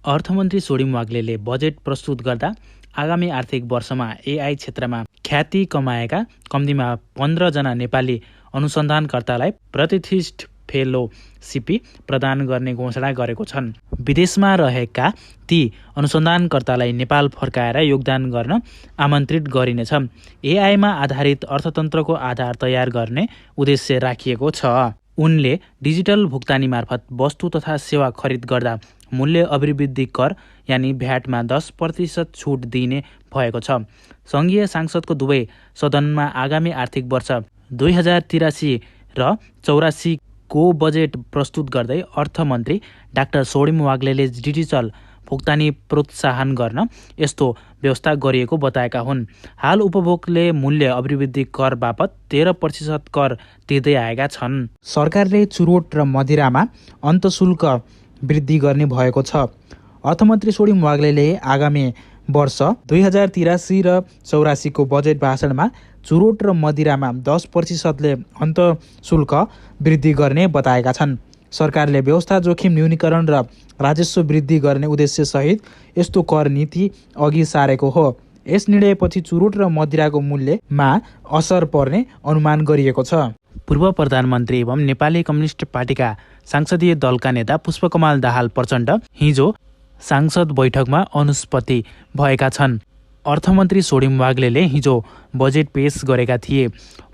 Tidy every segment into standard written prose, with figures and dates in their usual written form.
अर्थमन्त्री सोडिम वाग्लेले बजेट प्रस्तुत गर्दा आगामी आर्थिक वर्षमा एआई क्षेत्रमा ख्याति कमाएका कम्तीमा 15 जना नेपाली अनुसन्धानकर्तालाई प्रतिष्ठित फेलोसिप प्रदान गर्ने घोषणा गरेको छन्। विदेशमा रहेका ती अनुसन्धानकर्तालाई नेपाल फर्काएर योगदान गर्न आमन्त्रित गरिनेछ। एआईमा आधारित अर्थतन्त्रको आधार तयार गर्ने उद्देश्य राखिएको छ। उनले डिजिटल भुक्तानी मार्फत वस्तु तथा सेवा खरिद गर्दा मूल्य अभिवृद्धि कर यानि भ्याटमा 10% छुट दिने भएको छ। सङ्घीय सांसदको दुवै सदनमा आगामी आर्थिक वर्ष 2083 र 84 को बजेट प्रस्तुत गर्दै अर्थमन्त्री डाक्टर सोडिम वाग्लेले डिजिटल भुक्तानी प्रोत्साहन गर्न यस्तो व्यवस्था गरिएको बताएका हुन्। हाल उपभोगले मूल्य अभिवृद्धि कर बापत 13% कर तिर्दै आएका छन्। सरकारले चुरोट र मदिरामा अन्तशुल्क वृद्धि गर्ने भएको छ। अर्थमन्त्री सोडिम वाग्लेले आगामी वर्ष 2083 र 84 को बजेट भाषणमा चुरोट र मदिरामा 10%ले अन्तशुल्क वृद्धि गर्ने बताएका छन्। सरकारले व्यवस्था जोखिम न्यूनीकरण र राजस्व वृद्धि गर्ने उद्देश्यसहित यस्तो कर नीति अघि सारेको हो। यस निर्णयपछि चुरोट र मदिराको मूल्यमा असर पर्ने अनुमान गरिएको छ। पूर्व प्रधानमन्त्री एवं नेपाली कम्युनिस्ट पार्टीका संसदीय दलका नेता पुष्पकमल दाहाल प्रचण्ड हिजो सांसद बैठकमा अनुपस्थित भएका छन्। अर्थमन्त्री सोडिम वाग्लेले हिजो बजेट पेश गरेका थिए।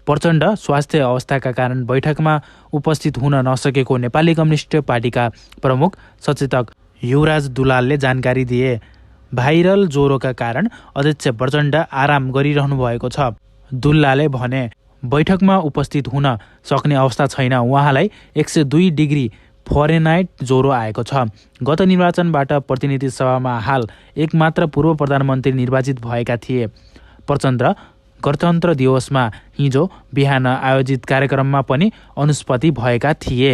प्रचण्ड स्वास्थ्य अवस्थाका कारण बैठकमा उपस्थित हुन नसकेको नेपाली कम्युनिस्ट पार्टीका प्रमुख सचेतक युवराज दुलालले जानकारी दिए। भाइरल ज्वरोका कारण अध्यक्ष प्रचण्ड आराम गरिरहनु भएको छ। दुलालले भने बैठकमा उपस्थित हुन सक्ने अवस्था छैन। उहाँलाई 102 डिग्री फरेनहाइट ज्वरो आएको छ। गत निर्वाचनबाट प्रतिनिधि सभामा हाल एक मात्र पूर्व प्रधानमन्त्री निर्वाचित भएका थिए। प्रचण्ड गणतन्त्र दिवसमा हिजो बिहान आयोजित कार्यक्रममा पनि अनुपस्थित भएका थिए।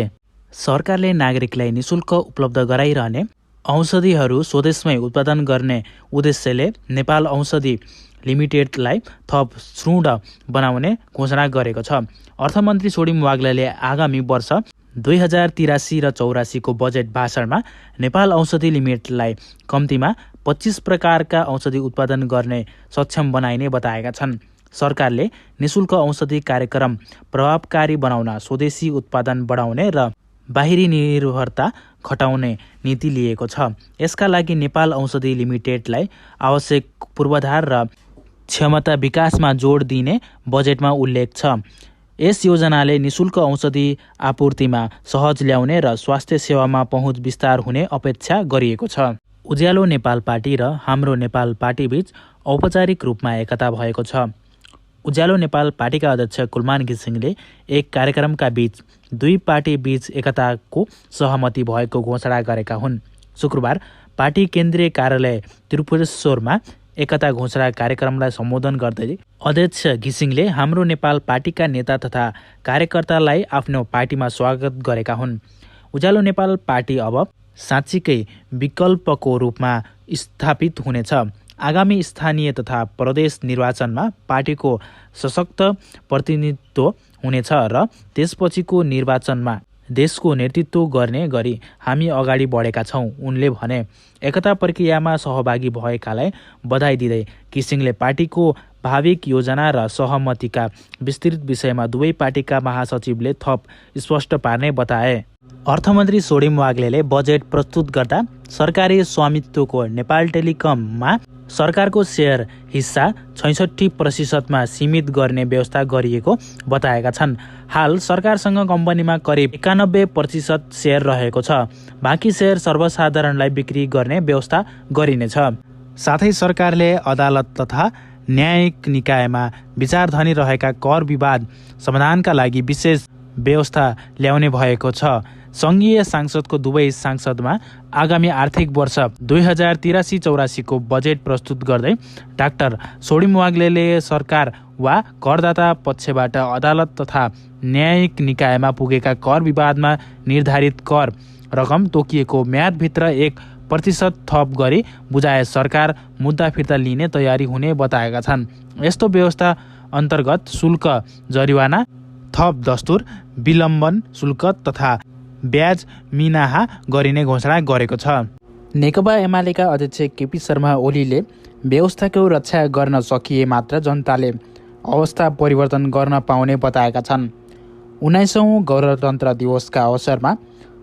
सरकारले नागरिकलाई निशुल्क उपलब्ध गराइरहने औषधिहरू स्वदेशमै उत्पादन गर्ने उद्देश्यले नेपाल औषधि लिमिटेडलाई थप दृढ बनाउने घोषणा गरेको छ। अर्थमन्त्री सोडिम वाग्लेले आगामी वर्ष 2083 र 84 को बजेट भाषणमा नेपाल औषधि लिमिटेडलाई कम्तीमा 25 प्रकारका औषधि उत्पादन गर्ने सक्षम बनाइने बताएका छन्। सरकारले निशुल्क औषधि कार्यक्रम प्रभावकारी बनाउन स्वदेशी उत्पादन बढाउने र बाहिरी निर्भरता घटाउने नीति लिएको छ। यसका लागि नेपाल औषधि लिमिटेडलाई आवश्यक पूर्वाधार र क्षमता विकासमा जोड दिने बजेटमा उल्लेख छ। यस योजनाले निशुल्क औषधि आपूर्तिमा सहज ल्याउने र स्वास्थ्य सेवामा पहुँच विस्तार हुने अपेक्षा गरिएको छ। उज्यालो नेपाल पार्टी र हाम्रो नेपाल पार्टीबीच औपचारिक रूपमा एकता भएको छ। उज्यालो नेपाल पार्टीका अध्यक्ष कुलमान घिसिङले एक कार्यक्रमका बीच दुई पार्टी बीच एकताको सहमति भएको घोषणा गरेका हुन्। शुक्रबार पार्टी केन्द्रीय कार्यालय त्रिपुरेश्वरमा एकता घोषणा कार्यक्रमलाई सम्बोधन गर्दै अध्यक्ष घिसिङले हाम्रो नेपाल पार्टीका नेता तथा कार्यकर्तालाई आफ्नो पार्टीमा स्वागत गरेका हुन्। उज्यालो नेपाल पार्टी अब साँच्चीकै विकल्पको रूपमा स्थापित हुनेछ। आगामी स्थानीय तथा प्रदेश निर्वाचनमा पार्टीको सशक्त प्रतिनिधित्व हुनेछ र त्यसपछिको निर्वाचनमा देशको नेतृत्व गर्ने गरी हामी अगाडि बढेका छौँ। उनले भने एकता प्रक्रियामा सहभागी भएकालाई बधाई दिँदै घिसिङले पार्टीको भाविक योजना र सहमतिका विस्तृत विषयमा दुवै पार्टीका महासचिवले थप स्पष्ट पार्ने बताए। अर्थमन्त्री सोडिम वाग्लेले बजेट प्रस्तुत गर्दा सरकारी स्वामित्वको नेपाल टेलिकममा सरकारको सेयर हिस्सा 66% सीमित गर्ने व्यवस्था गरिएको बताएका छन्। हाल सरकारसँग कम्पनीमा करिब 91% सेयर रहेको छ। बाँकी सेयर सर्वसाधारणलाई बिक्री गर्ने व्यवस्था गरिनेछ। साथै सरकारले अदालत तथा न्यायिक निकायमा विचारधनी रहेका कर विवाद समाधानका लागि विशेष व्यवस्था ल्याउने भएको छ। सङ्घीय सांसदको दुवै सांसदमा आगामी आर्थिक वर्ष 2083-84 को बजेट प्रस्तुत गर्दै डाक्टर सोडिम वाग्लेले सरकार वा करदाता पक्षबाट अदालत तथा न्यायिक निकायमा पुगेका कर विवादमा निर्धारित कर रकम तोकिएको म्यादभित्र 1% थप गरी बुझाए सरकार मुद्दा फिर्ता लिने तयारी हुने बताएका छन्। यस्तो व्यवस्था अन्तर्गत शुल्क जरिवाना, थप दस्तुर, विलम्बन शुल्क तथा ब्याज मिनाहा गरिने घोषणा गरेको छ। नेकपा एमालेका अध्यक्ष केपी शर्मा ओलीले व्यवस्थाको रक्षा गर्न सकिए मात्र जनताले अवस्था परिवर्तन गर्न पाउने बताएका छन्। 19औं गणतन्त्र दिवसका अवसरमा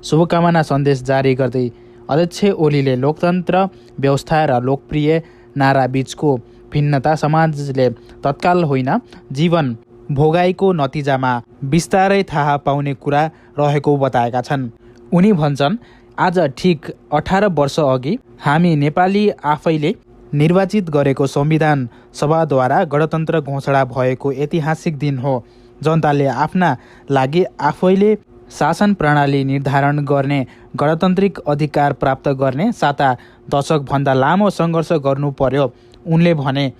शुभकामना सन्देश जारी गर्दै अध्यक्ष ओलीले लोकतन्त्र व्यवस्था र लोकप्रिय नारा बीचको भिन्नता समाजले तत्काल होइन जीवन भोगाइको नतिजामा बिस्तारै थाहा पाउने कुरा रहेको बताएका छन्। उनी भन्छन्, आज ठिक 18 वर्ष अघि हामी नेपाली आफैले निर्वाचित गरेको संविधान सभाद्वारा गणतन्त्र घोषणा भएको ऐतिहासिक दिन हो। जनताले आफ्ना लागि आफैले शासन प्रणाली निर्धारण गर्ने गणतान्त्रिक अधिकार प्राप्त गर्ने 7 दशकभन्दा लामो सङ्घर्ष गर्नु पर्यो। उनले भने,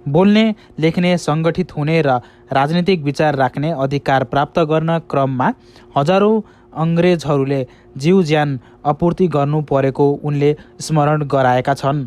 बोल्ने, लेख्ने, सङ्गठित हुने र राजनीतिक विचार राख्ने अधिकार प्राप्त गर्न क्रममा हजारौँ अङ्ग्रेजहरूले जीव ज्यान आपूर्ति गर्नु परेको उनले स्मरण गराएका छन्।